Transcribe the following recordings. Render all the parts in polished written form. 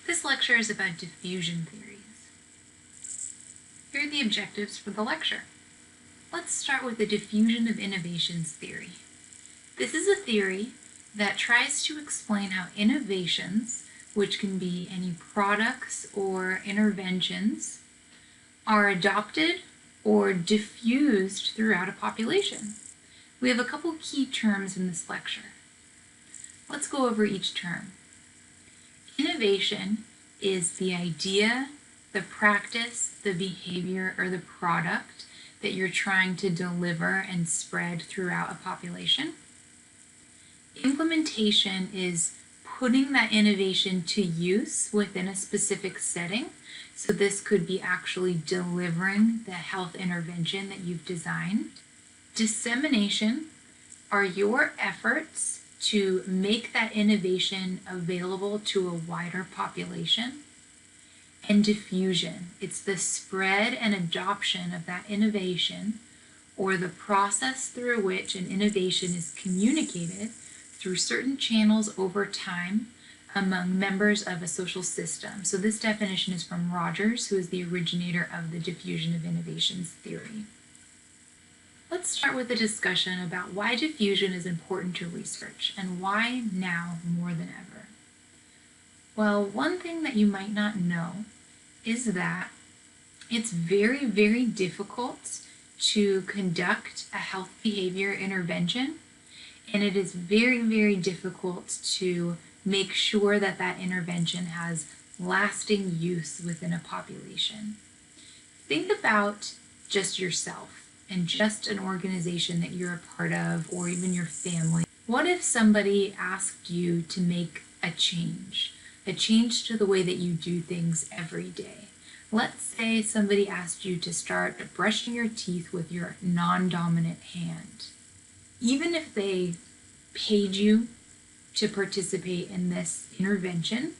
This lecture is about diffusion theories. Here are the objectives for the lecture. Let's start with the diffusion of innovations theory. This is a theory that tries to explain how innovations, which can be any products or interventions, are adopted or diffused throughout a population. We have a couple key terms in this lecture. Let's go over each term. Innovation is the idea, the practice, the behavior, or the product that you're trying to deliver and spread throughout a population. Implementation is putting that innovation to use within a specific setting. So this could be actually delivering the health intervention that you've designed. Dissemination are your efforts to make that innovation available to a wider population. And diffusion, it's the spread and adoption of that innovation or the process through which an innovation is communicated through certain channels over time among members of a social system. So this definition is from Rogers, who is the originator of the diffusion of innovations theory. Let's start with a discussion about why diffusion is important to research and why now more than ever. Well, one thing that you might not know is that it's very, very difficult to conduct a health behavior intervention, and it is very, very difficult to make sure that that intervention has lasting use within a population. Think about just yourself and just an organization that you're a part of, or even your family. What if somebody asked you to make a change to the way that you do things every day? Let's say somebody asked you to start brushing your teeth with your non-dominant hand. Even if they paid you to participate in this intervention,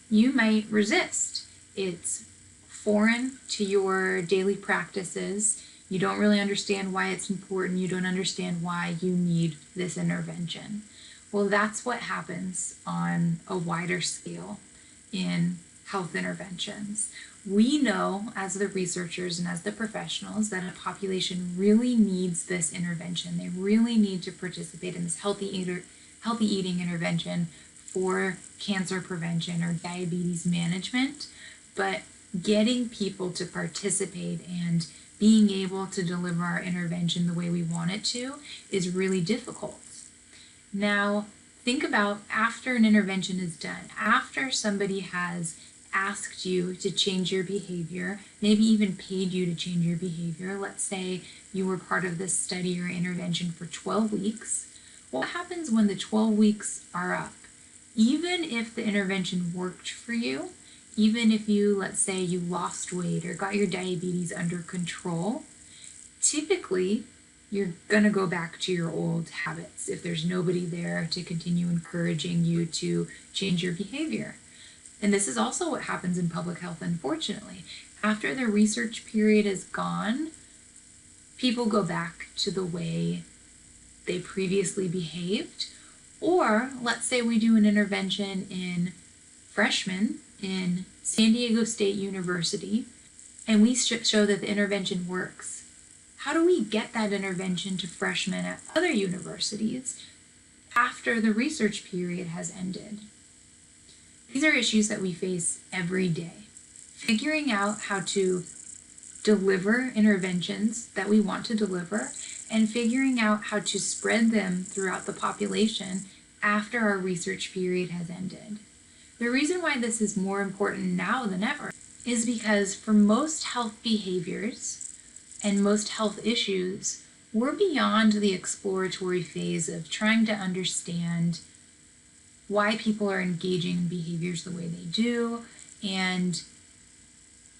you might resist. It's foreign to your daily practices. You don't really understand why it's important. You don't understand why you need this intervention. Well, that's what happens on a wider scale in health interventions. We know as the researchers and as the professionals that a population really needs this intervention. They really need to participate in this healthy eating intervention for cancer prevention or diabetes management, but getting people to participate and being able to deliver our intervention the way we want it to is really difficult. Now, think about after an intervention is done, after somebody has asked you to change your behavior, maybe even paid you to change your behavior. Let's say you were part of this study or intervention for 12 weeks. What happens when the 12 weeks are up? Even if the intervention worked for you, even if you, let's say you lost weight or got your diabetes under control, typically you're going to go back to your old habits if there's nobody there to continue encouraging you to change your behavior. And this is also what happens in public health, unfortunately. After the research period is gone, people go back to the way they previously behaved. Or let's say we do an intervention in freshmen in San Diego State University, and we show that the intervention works. How do we get that intervention to freshmen at other universities after the research period has ended? These are issues that we face every day. Figuring out how to deliver interventions that we want to deliver and figuring out how to spread them throughout the population after our research period has ended. The reason why this is more important now than ever is because for most health behaviors and most health issues, we're beyond the exploratory phase of trying to understand why people are engaging in behaviors the way they do and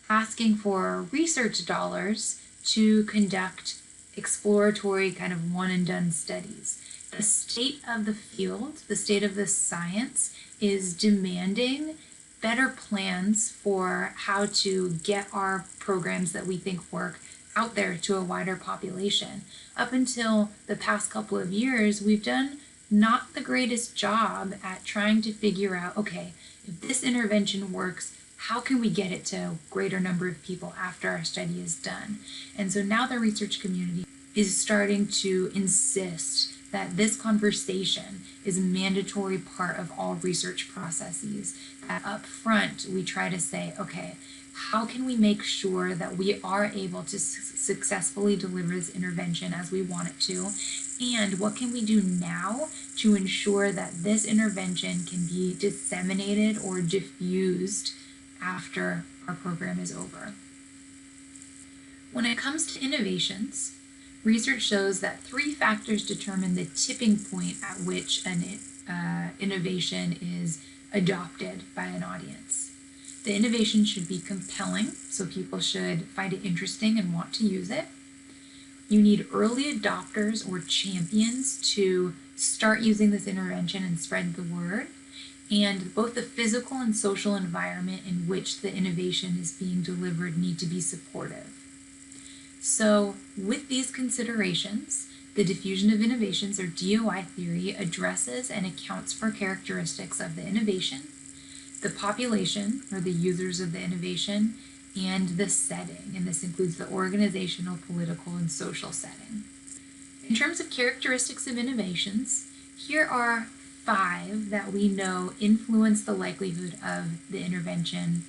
asking for research dollars to conduct exploratory kind of one and done studies. The state of the field, the state of the science is demanding better plans for how to get our programs that we think work out there to a wider population. Up until the past couple of years, we've done not the greatest job at trying to figure out, okay, if this intervention works, how can we get it to a greater number of people after our study is done? And so now the research community is starting to insist that this conversation is a mandatory part of all research processes. That up front, we try to say, okay, how can we make sure that we are able to successfully deliver this intervention as we want it to? And what can we do now to ensure that this intervention can be disseminated or diffused after our program is over? When it comes to innovations, research shows that 3 factors determine the tipping point at which an innovation is adopted by an audience. The innovation should be compelling, so people should find it interesting and want to use it. You need early adopters or champions to start using this intervention and spread the word. And both the physical and social environment in which the innovation is being delivered need to be supportive. So with these considerations, the diffusion of innovations, or DOI theory, addresses and accounts for characteristics of the innovation, the population, or the users of the innovation, and the setting, and this includes the organizational, political, and social setting. In terms of characteristics of innovations, here are 5 that we know influence the likelihood of the innovation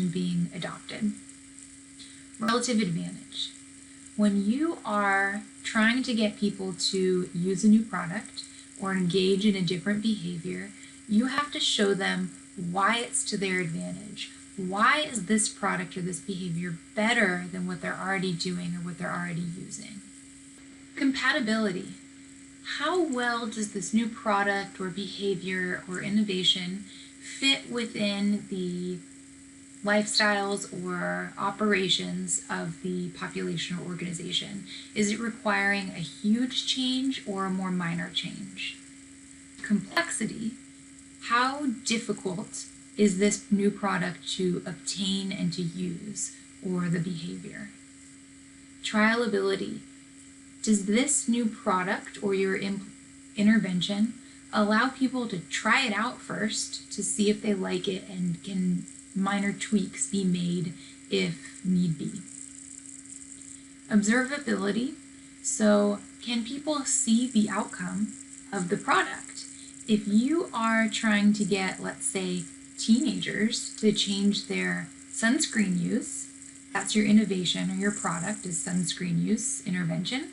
being adopted. Relative advantage. When you are trying to get people to use a new product or engage in a different behavior, you have to show them why it's to their advantage. Why is this product or this behavior better than what they're already doing or what they're already using? Compatibility. How well does this new product or behavior or innovation fit within the lifestyles or operations of the population or organization? Is it requiring a huge change or a more minor change? Complexity. How difficult is this new product to obtain and to use, or the behavior? Trialability. Does this new product or your intervention allow people to try it out first to see if they like it, and can minor tweaks be made if need be? Observability. So can people see the outcome of the product? If you are trying to get, let's say, teenagers to change their sunscreen use, that's your innovation, or your product is sunscreen use intervention,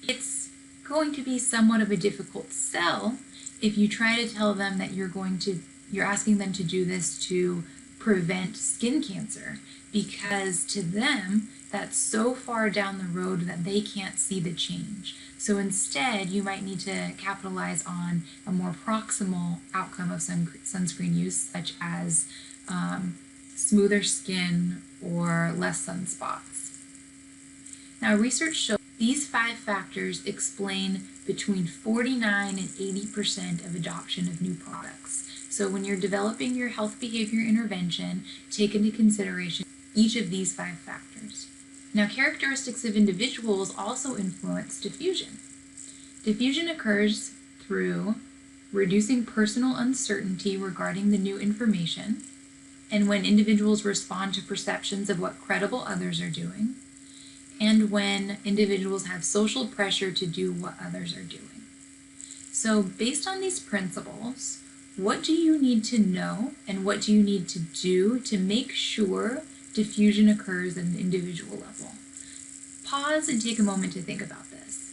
it's going to be somewhat of a difficult sell if you try to tell them that you're asking them to do this to prevent skin cancer, because to them that's so far down the road that they can't see the change. So instead, you might need to capitalize on a more proximal outcome of sunscreen use, such as smoother skin or less sunspots. Now, research shows these 5 factors explain between 49 and 80% of adoption of new products. So when you're developing your health behavior intervention, take into consideration each of these 5 factors. Now, characteristics of individuals also influence diffusion. Diffusion occurs through reducing personal uncertainty regarding the new information, and when individuals respond to perceptions of what credible others are doing, and when individuals have social pressure to do what others are doing. So based on these principles, what do you need to know and what do you need to do to make sure diffusion occurs at an individual level? Pause and take a moment to think about this.